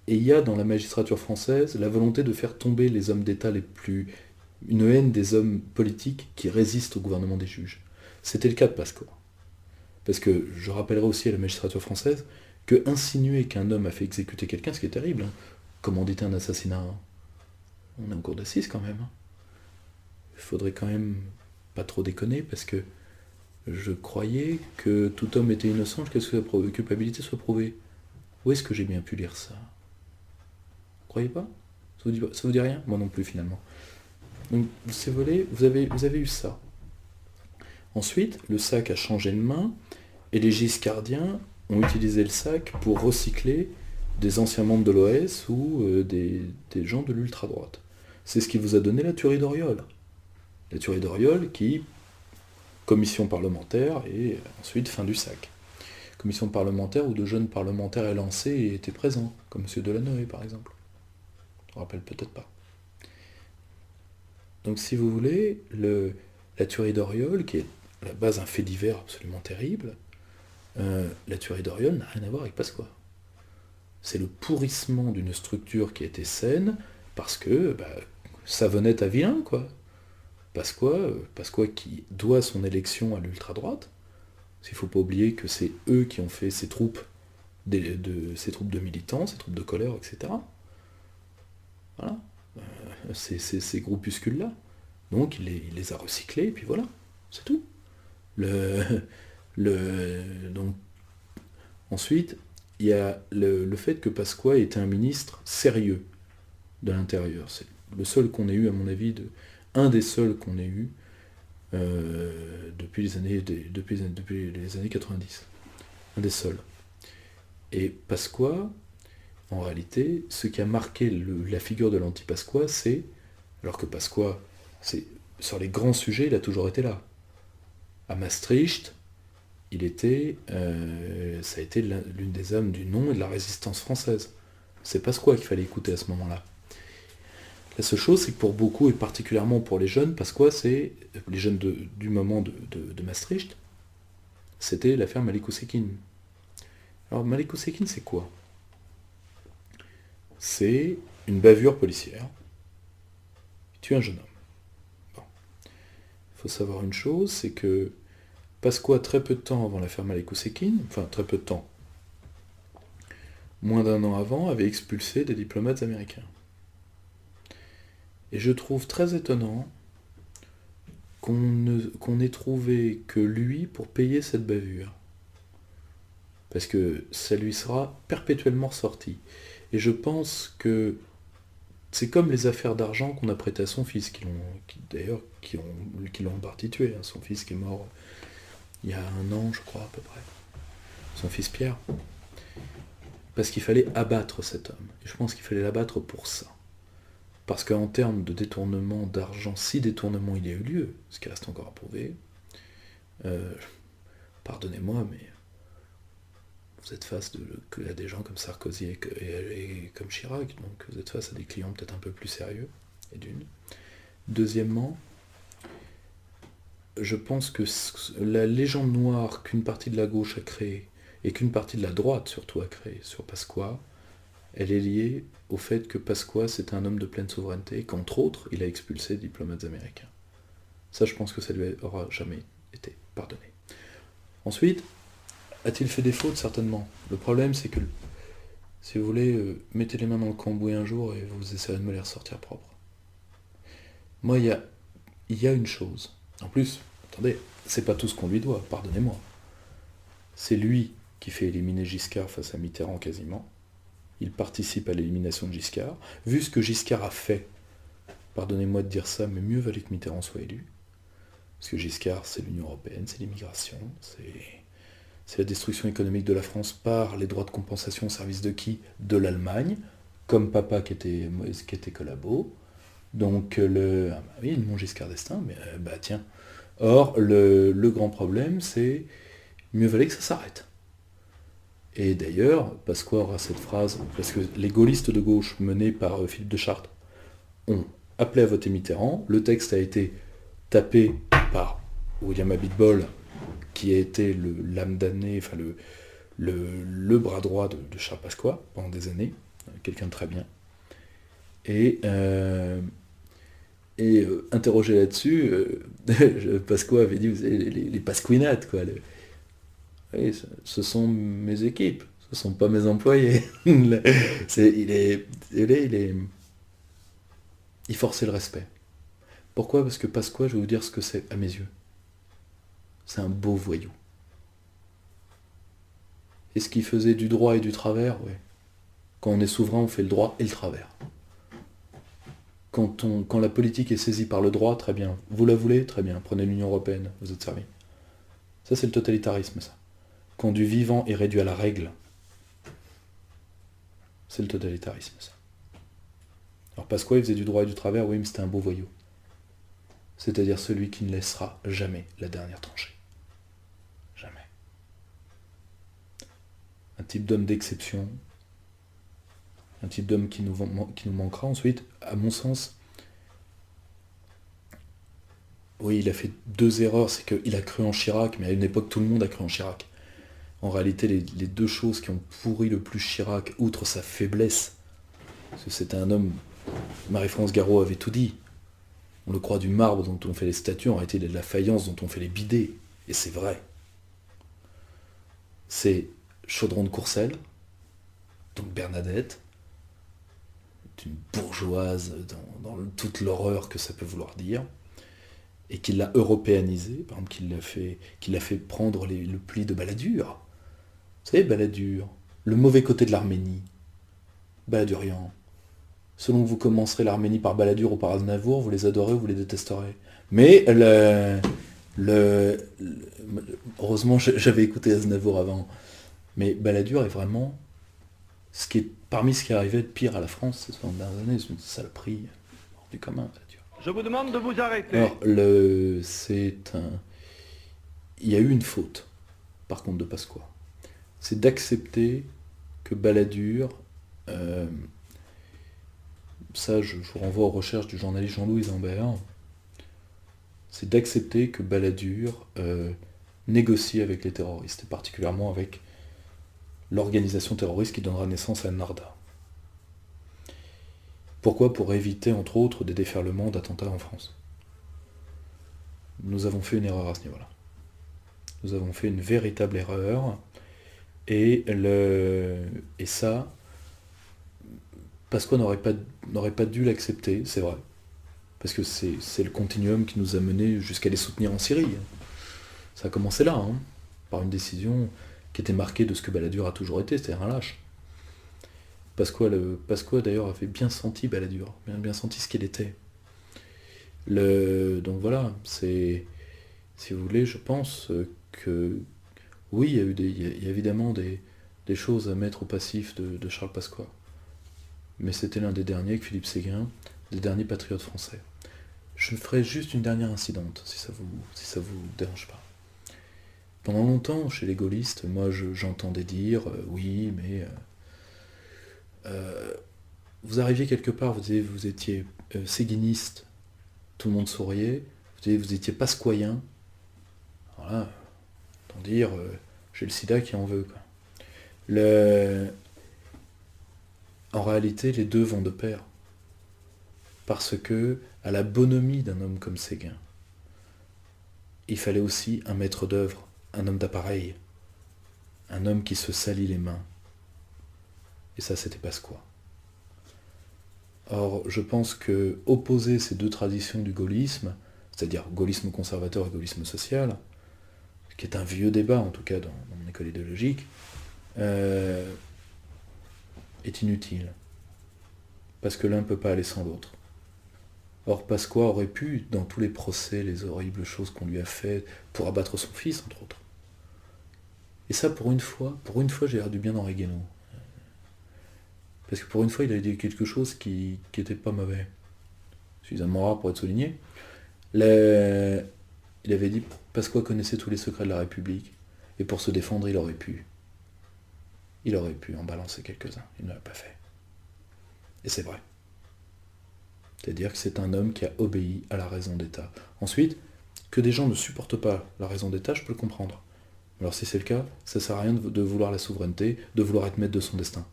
Et il y a dans la magistrature française la volonté de faire tomber les hommes d'État les plus... une haine des hommes politiques qui résistent au gouvernement des juges. C'était le cas de Pasqua. Parce que je rappellerai aussi à la magistrature française que insinuer qu'un homme a fait exécuter quelqu'un, ce qui est terrible, hein, commanditer un assassinat, hein, on est en cours d'assises quand même. Hein. Il faudrait quand même pas trop déconner parce que je croyais que tout homme était innocent jusqu'à ce que la culpabilité soit prouvée. Où est-ce que j'ai bien pu lire ça? Vous croyez pas? Ça vous dit rien? Moi non plus finalement. Donc ces volets, vous avez eu ça. Ensuite, le sac a changé de main et les giscardiens ont utilisé le sac pour recycler des anciens membres de l'OS ou des gens de l'ultra-droite. C'est ce qui vous a donné la tuerie d'Oriol. La tuerie d'Oriol qui, commission parlementaire et ensuite fin du sac. Commission parlementaire où de jeunes parlementaires élancés et étaient présents, comme M. Delanoë par exemple. Je ne me rappelle peut-être pas. Donc si vous voulez, la tuerie d'Oriol, qui est à la base un fait divers absolument terrible, la tuerie d'Oriol n'a rien à voir avec Pasqua. C'est le pourrissement d'une structure qui était saine, parce que ça venait à vilain, quoi. Pasqua qui doit son élection à l'ultra-droite, parce qu'il ne faut pas oublier que c'est eux qui ont fait ces troupes, ces troupes de militants, ces troupes de colère, etc. Voilà. Ces groupuscules-là. Donc il les a recyclés, et puis voilà, c'est tout. Donc, ensuite, il y a le fait que Pasqua était un ministre sérieux de l'Intérieur. C'est le seul qu'on ait eu, à mon avis, un des seuls qu'on ait eu depuis les années 90. Un des seuls. Et Pasqua, en réalité, ce qui a marqué la figure de l'anti-Pasqua, c'est, alors que Pasqua, sur les grands sujets, il a toujours été là. À Maastricht, ça a été l'une des âmes du non et de la résistance française. C'est Pasqua qu'il fallait écouter à ce moment-là. La seule chose, c'est que pour beaucoup, et particulièrement pour les jeunes, Pasqua, c'est les jeunes du moment de Maastricht, c'était l'affaire Malik Oussekine. Alors Malik Oussekine, c'est quoi? C'est une bavure policière. Il tue un jeune homme. Bon. Il faut savoir une chose, c'est que Pasqua, très peu de temps avant l'affaire Malik Oussekine, enfin très peu de temps, moins d'un an avant, avait expulsé des diplomates américains. Et je trouve très étonnant qu'on ait trouvé que lui pour payer cette bavure. Parce que ça lui sera perpétuellement ressorti. Et je pense que c'est comme les affaires d'argent qu'on a prêtées à son fils, qui l'ont en partie tué. Son fils qui est mort il y a un an, je crois, à peu près. Son fils Pierre. Parce qu'il fallait abattre cet homme. Et je pense qu'il fallait l'abattre pour ça. Parce qu'en termes de détournement d'argent, si détournement il y a eu lieu, ce qui reste encore à prouver, pardonnez-moi, mais vous êtes face à des gens comme Sarkozy et comme Chirac, donc vous êtes face à des clients peut-être un peu plus sérieux, et d'une. Deuxièmement, je pense que la légende noire qu'une partie de la gauche a créée, et qu'une partie de la droite surtout a créée sur Pasqua, elle est liée au fait que Pasqua c'était un homme de pleine souveraineté, et qu'entre autres, il a expulsé des diplomates américains. Ça, je pense que ça lui aura jamais été pardonné. Ensuite, a-t-il fait des fautes? Certainement. Le problème, c'est que, si vous voulez, mettez les mains dans le cambouis un jour et vous essayerez de me les ressortir propres. Moi, il y a une chose. En plus, attendez, c'est pas tout ce qu'on lui doit, pardonnez-moi. C'est lui qui fait éliminer Giscard face à Mitterrand quasiment. Il participe à l'élimination de Giscard. Vu ce que Giscard a fait, pardonnez-moi de dire ça, mais mieux valait que Mitterrand soit élu. Parce que Giscard, c'est l'Union Européenne, c'est l'immigration, c'est la destruction économique de la France par les droits de compensation au service de qui? De l'Allemagne, comme papa qui était collabo. Donc, oui, mon Giscard d'Estaing, mais tiens. Or, le grand problème, c'est mieux valait que ça s'arrête. Et d'ailleurs, Pasqua aura cette phrase, parce que les gaullistes de gauche, menés par Philippe de Chartres, ont appelé à voter Mitterrand. Le texte a été tapé par William Abitbol, qui a été l'âme damnée, enfin le bras droit de Charles Pasqua pendant des années. quelqu'un de très bien. Et, interrogé là-dessus, Pasqua avait dit, vous savez, les pasquinades, quoi. Oui, ce sont mes équipes, ce sont pas mes employés. Il forçait le respect. Pourquoi? Parce que Pasqua, je vais vous dire ce que c'est à mes yeux. C'est un beau voyou. Et ce qui faisait du droit et du travers, ouais. Quand on est souverain, on fait le droit et le travers. Quand la politique est saisie par le droit, très bien. Vous la voulez? Très bien. Prenez l'Union Européenne, vous êtes servi. Ça, c'est le totalitarisme, ça. Quand du vivant est réduit à la règle, c'est le totalitarisme, ça. Alors Pasqua, il faisait du droit et du travers, oui, mais c'était un beau voyou. C'est-à-dire celui qui ne laissera jamais la dernière tranchée. Jamais. Un type d'homme d'exception, un type d'homme qui nous manquera ensuite, à mon sens. Oui, il a fait 2 erreurs, c'est qu'il a cru en Chirac, mais à une époque tout le monde a cru en Chirac. En réalité, les 2 choses qui ont pourri le plus Chirac, outre sa faiblesse, parce que c'était un homme, Marie-France Garot avait tout dit, on le croit du marbre dont on fait les statues, en réalité il a de la faïence dont on fait les bidets, et c'est vrai. C'est Chaudron de Courcelles, donc Bernadette, une bourgeoise dans toute l'horreur que ça peut vouloir dire, et qu'il l'a européanisé, par exemple qu'il l'a fait prendre le pli de Balladur. Vous savez, Balladur, le mauvais côté de l'Arménie, Balladurian. Selon que vous commencerez l'Arménie par Balladur ou par Aznavour, vous les adorez ou vous les détesterez. Mais heureusement, j'avais écouté Aznavour avant. Mais Balladur est vraiment parmi ce qui arrivait de pire à la France ces 60 dernières années. C'est une saloperie hors du commun, Balladur. Je vous demande de vous arrêter. Alors, il y a eu une faute, par contre, de Pasqua. C'est d'accepter que Balladur... ça, je vous renvoie aux recherches du journaliste Jean-Louis Zambert. C'est d'accepter que Balladur négocie avec les terroristes, et particulièrement avec l'organisation terroriste qui donnera naissance à Narda. Pourquoi? Pour éviter, entre autres, des déferlements d'attentats en France. Nous avons fait une erreur à ce niveau-là. Nous avons fait une véritable erreur, et ça, Pasqua n'aurait pas dû l'accepter, c'est vrai. Parce que c'est le continuum qui nous a menés jusqu'à les soutenir en Syrie. Ça a commencé là, par une décision qui était marquée de ce que Balladur a toujours été, c'est-à-dire un lâche. Pasqua d'ailleurs avait bien senti Balladur, bien senti ce qu'il était. Donc voilà, si vous voulez, je pense que oui, il y a évidemment des choses à mettre au passif de Charles Pasqua. Mais c'était l'un des derniers, avec Philippe Séguin, des derniers patriotes français. Je ferai juste une dernière incidente, si ça vous dérange pas. Pendant longtemps, chez les gaullistes, moi j'entendais dire, oui, mais vous arriviez quelque part, vous étiez séguiniste, tout le monde souriait, vous étiez pasquoyen, voilà, autant dire, j'ai le sida qui en veut, quoi. En réalité, les deux vont de pair. Parce que, à la bonhomie d'un homme comme Séguin, il fallait aussi un maître d'œuvre, un homme d'appareil, un homme qui se salit les mains. Et ça, c'était Pasqua. Or, je pense que opposer ces 2 traditions du gaullisme, c'est-à-dire gaullisme conservateur et gaullisme social, qui est un vieux débat, en tout cas dans mon école idéologique, est inutile. Parce que l'un ne peut pas aller sans l'autre. Or, Pasqua aurait pu, dans tous les procès, les horribles choses qu'on lui a fait pour abattre son fils, entre autres. Et ça, pour une fois, j'ai l'air du bien dans Guénon. Parce que pour une fois, il a dit quelque chose qui n'était pas mauvais. Suffisamment rare pour être souligné. Il avait dit, Pasqua connaissait tous les secrets de la République, et pour se défendre, il aurait pu en balancer quelques-uns. Il ne l'a pas fait. Et c'est vrai. C'est-à-dire que c'est un homme qui a obéi à la raison d'État. Ensuite, que des gens ne supportent pas la raison d'État, je peux le comprendre. Alors si c'est le cas, ça ne sert à rien de vouloir la souveraineté, de vouloir être maître de son destin.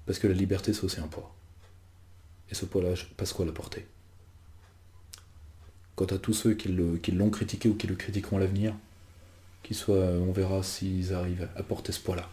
Parce que la liberté, c'est aussi un poids. Et ce poids-là, Pasqua l'a porté. Quant à tous ceux qui l'ont critiqué ou qui le critiqueront à l'avenir, on verra s'ils arrivent à porter ce poids-là.